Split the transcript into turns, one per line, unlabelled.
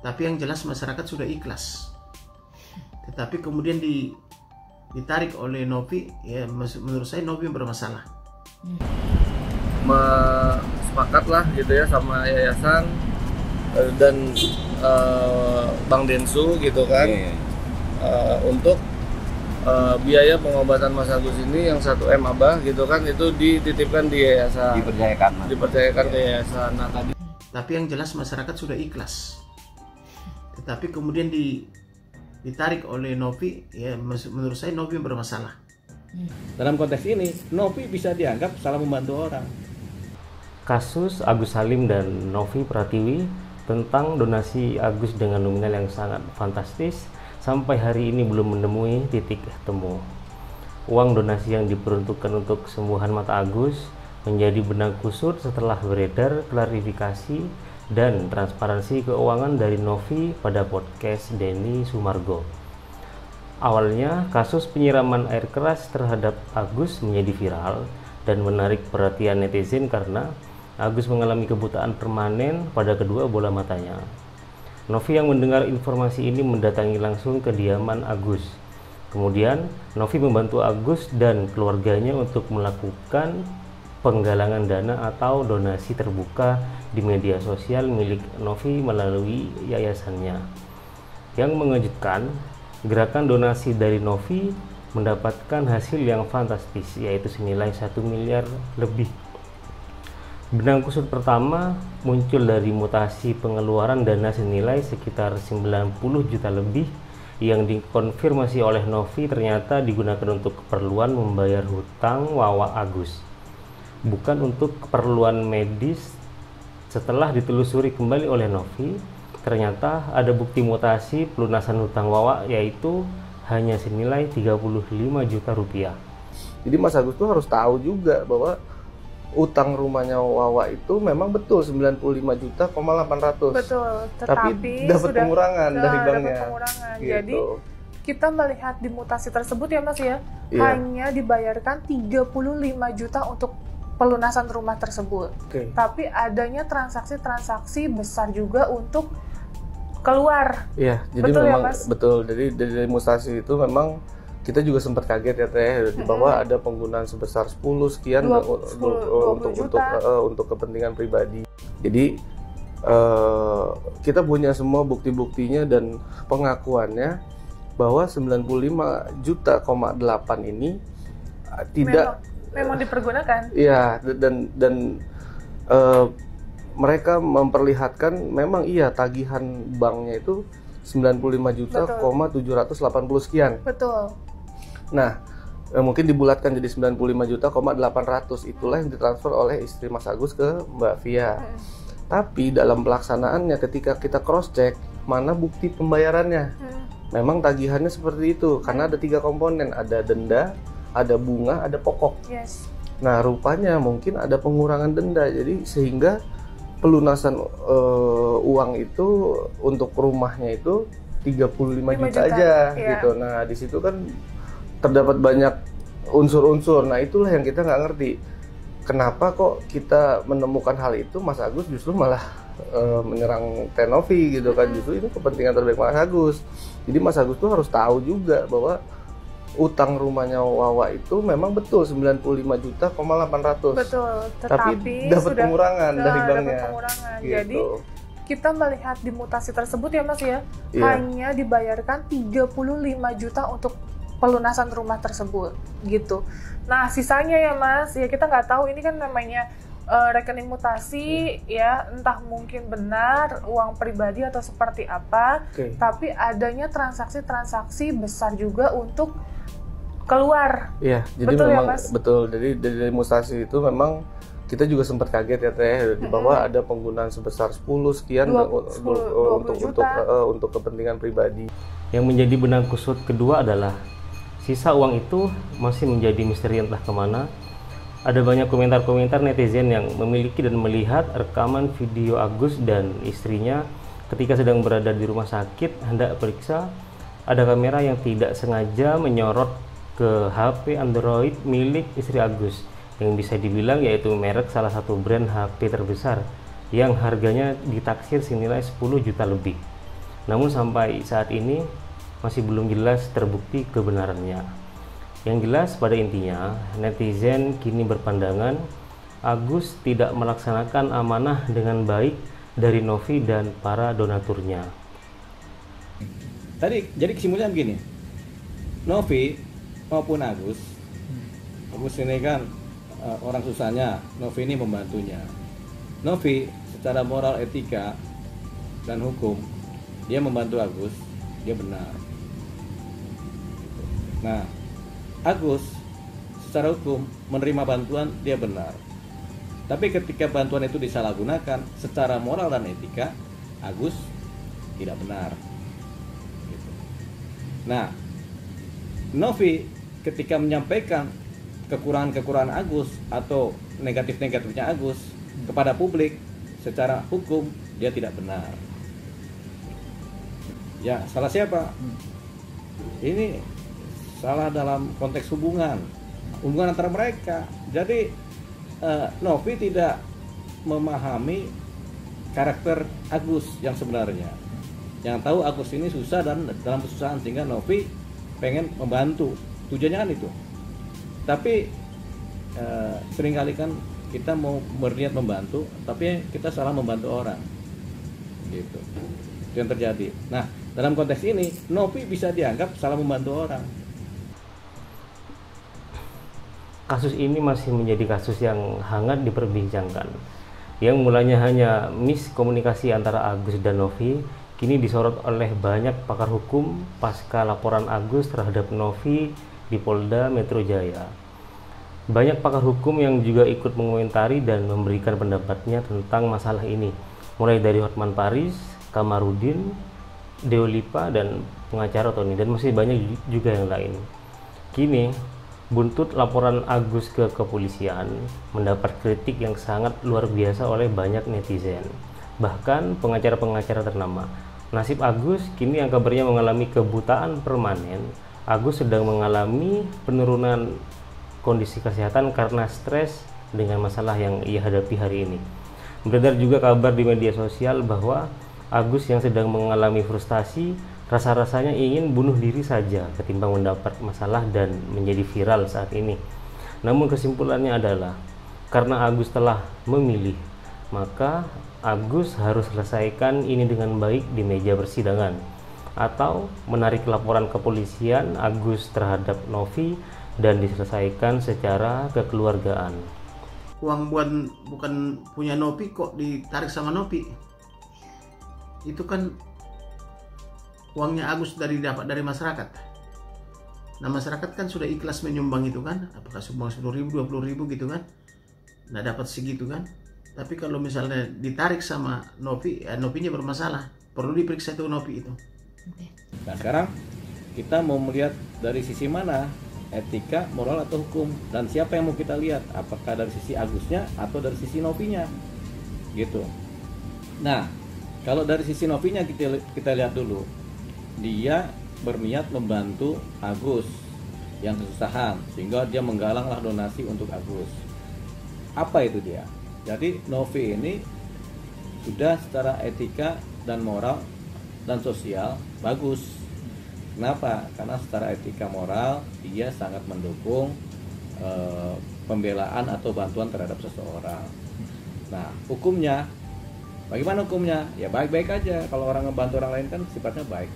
Tapi yang jelas masyarakat sudah ikhlas. Tetapi kemudian ditarik oleh Novi, ya menurut saya Novi yang bermasalah.
Sepakat lah gitu ya sama yayasan dan Bang Densu gitu kan. Untuk biaya pengobatan Mas Agus ini yang 1M Abah gitu kan, itu dititipkan di yayasan, dipercayakan ke yayasan. Nah tadi,
tapi yang jelas masyarakat sudah ikhlas. Tetapi kemudian ditarik oleh Novi, ya menurut saya Novi yang bermasalah.
Dalam konteks ini, Novi bisa dianggap salah membantu orang.
Kasus Agus Salim dan Novi Pratiwi tentang donasi Agus dengan nominal yang sangat fantastis sampai hari ini belum menemui titik temu. Uang donasi yang diperuntukkan untuk kesembuhan mata Agus menjadi benang kusut setelah beredar klarifikasi dan transparansi keuangan dari Novi pada podcast Denny Sumargo. Awalnya, kasus penyiraman air keras terhadap Agus menjadi viral dan menarik perhatian netizen karena Agus mengalami kebutaan permanen pada kedua bola matanya. Novi yang mendengar informasi ini mendatangi langsung kediaman Agus. Kemudian, Novi membantu Agus dan keluarganya untuk melakukan penggalangan dana atau donasi terbuka di media sosial milik Novi melalui yayasannya. Yang mengejutkan, gerakan donasi dari Novi mendapatkan hasil yang fantastis, yaitu senilai 1 miliar lebih. Benang kusut pertama muncul dari mutasi pengeluaran dana senilai sekitar 90 juta lebih yang dikonfirmasi oleh Novi ternyata digunakan untuk keperluan membayar hutang Wawa Agus, bukan untuk keperluan medis. Setelah ditelusuri kembali oleh Novi, ternyata ada bukti mutasi pelunasan hutang Wawa, yaitu hanya senilai 35 juta rupiah.
jadi Mas Agus tuh harus tahu juga bahwa utang rumahnya Wawa itu memang betul 95.800.000.
Betul,
tapi dapat pengurangan dari banknya.
Gitu.
Gitu.
Jadi kita melihat di mutasi tersebut ya Mas ya, hanya dibayarkan 35 juta untuk pelunasan rumah tersebut. Tapi adanya transaksi-transaksi besar juga untuk keluar.
Iya, jadi
betul
memang
ya, Mas?
Betul. Jadi dari mutasi itu memang kita juga sempat kaget ya Teh, bahwa ada penggunaan sebesar 10 sekian untuk kepentingan pribadi. Jadi kita punya semua bukti-buktinya dan pengakuannya bahwa 95,8 juta ini tidak
memang dipergunakan.
Iya, dan mereka memperlihatkan memang iya tagihan banknya itu 95.780.000 sekian.
Betul.
Nah, mungkin dibulatkan jadi 95.800.000, itulah yang ditransfer oleh istri Mas Agus ke Mbak Via. Tapi dalam pelaksanaannya ketika kita cross check mana bukti pembayarannya, memang tagihannya seperti itu karena ada 3 komponen, ada denda, ada bunga, ada pokok. Nah, rupanya mungkin ada pengurangan denda, jadi sehingga pelunasan uang itu untuk rumahnya itu 35 juta aja gitu. Nah, di situ kan terdapat banyak unsur-unsur. Nah, itulah yang kita nggak ngerti. Kenapa kok kita menemukan hal itu, Mas Agus justru malah menyerang Novi gitu kan. Justru itu kepentingan terbaik Mas Agus. Jadi Mas Agus tuh harus tahu juga bahwa utang rumahnya Wawa itu memang betul 95.800.000.
Betul,
tapi dapat pengurangan dari banknya.
Gitu.
Jadi
kita melihat di mutasi tersebut ya Mas ya, hanya dibayarkan 35 juta untuk pelunasan rumah tersebut gitu. Nah, sisanya ya Mas, ya kita nggak tahu, ini kan namanya rekening mutasi ya, entah mungkin benar uang pribadi atau seperti apa. Tapi adanya transaksi-transaksi besar juga untuk keluar.
Iya, jadi
betul
memang
ya, Mas?
Betul. Jadi dari mutasi itu memang kita juga sempat kaget ya Teh, bahwa ada penggunaan sebesar 10 sekian untuk kepentingan pribadi.
Yang menjadi benang kusut kedua adalah sisa uang itu masih menjadi misteri entah kemana. Ada banyak komentar-komentar netizen yang memiliki dan melihat rekaman video Agus dan istrinya ketika sedang berada di rumah sakit hendak periksa. Ada kamera yang tidak sengaja menyorot ke HP Android milik istri Agus yang bisa dibilang yaitu merek salah satu brand HP terbesar yang harganya ditaksir senilai 10 juta lebih. Namun sampai saat ini masih belum jelas terbukti kebenarannya. Yang jelas pada intinya, netizen kini berpandangan Agus tidak melaksanakan amanah dengan baik dari Novi dan para donaturnya.
Tadi jadi kesimpulannya begini, Novi maupun Agus ini kan orang susahnya, Novi ini membantunya. Novi secara moral, etika, dan hukum dia membantu Agus, dia benar. Nah, Agus secara hukum menerima bantuan, dia benar. Tapi ketika bantuan itu disalahgunakan secara moral dan etika, Agus tidak benar. Gitu. Nah, Novi ketika menyampaikan kekurangan-kekurangan Agus atau negatif-negatifnya Agus kepada publik, secara hukum dia tidak benar. Ya, salah siapa? Ini salah dalam konteks hubungan antara mereka. Jadi Novi tidak memahami karakter Agus yang sebenarnya. Yang tahu Agus ini susah dan dalam kesusahan, sehingga Novi pengen membantu. Tujuannya kan itu. Tapi seringkali kan kita mau berniat membantu, tapi kita salah membantu orang. Gitu. Itu yang terjadi. Nah, dalam konteks ini Novi bisa dianggap salah membantu orang.
Kasus ini masih menjadi kasus yang hangat diperbincangkan. Yang mulanya hanya miskomunikasi antara Agus dan Novi, kini disorot oleh banyak pakar hukum pasca laporan Agus terhadap Novi di Polda Metro Jaya. Banyak pakar hukum yang juga ikut mengomentari dan memberikan pendapatnya tentang masalah ini, mulai dari Hotman Paris, Kamarudin, Deolipa, dan pengacara Tony, dan masih banyak juga yang lain. Kini buntut laporan Agus ke kepolisian mendapat kritik yang sangat luar biasa oleh banyak netizen, bahkan pengacara-pengacara ternama. Nasib Agus kini yang kabarnya mengalami kebutaan permanen. Agus sedang mengalami penurunan kondisi kesehatan karena stres dengan masalah yang ia hadapi hari ini. Beredar juga kabar di media sosial bahwa Agus yang sedang mengalami frustasi, rasa-rasanya ingin bunuh diri saja ketimbang mendapat masalah dan menjadi viral saat ini. Namun kesimpulannya adalah karena Agus telah memilih, maka Agus harus selesaikan ini dengan baik di meja persidangan, atau menarik laporan kepolisian Agus terhadap Novi dan diselesaikan secara kekeluargaan.
Uang bukan punya Novi kok ditarik sama Novi. Itu kan uangnya Agus dapat dari masyarakat. Nah, masyarakat kan sudah ikhlas menyumbang itu kan, apakah sumbang 10.000, 20.000 gitu kan, nah dapat segitu kan. Tapi kalau misalnya ditarik sama Novi, ya Novinya bermasalah, perlu diperiksa itu Novi itu.
Nah, sekarang kita mau melihat dari sisi mana, etika, moral, atau hukum, dan siapa yang mau kita lihat, apakah dari sisi Agusnya atau dari sisi Novinya, gitu. Nah, kalau dari sisi Novinya kita lihat dulu, dia berniat membantu Agus yang kesusahan, sehingga dia menggalanglah donasi untuk Agus. Apa itu dia? Jadi Novi ini sudah secara etika dan moral dan sosial bagus. Kenapa? Karena secara etika moral dia sangat mendukung pembelaan atau bantuan terhadap seseorang. Nah, hukumnya, bagaimana hukumnya? Ya baik-baik aja. Kalau orang ngebantu orang lain kan sifatnya baik.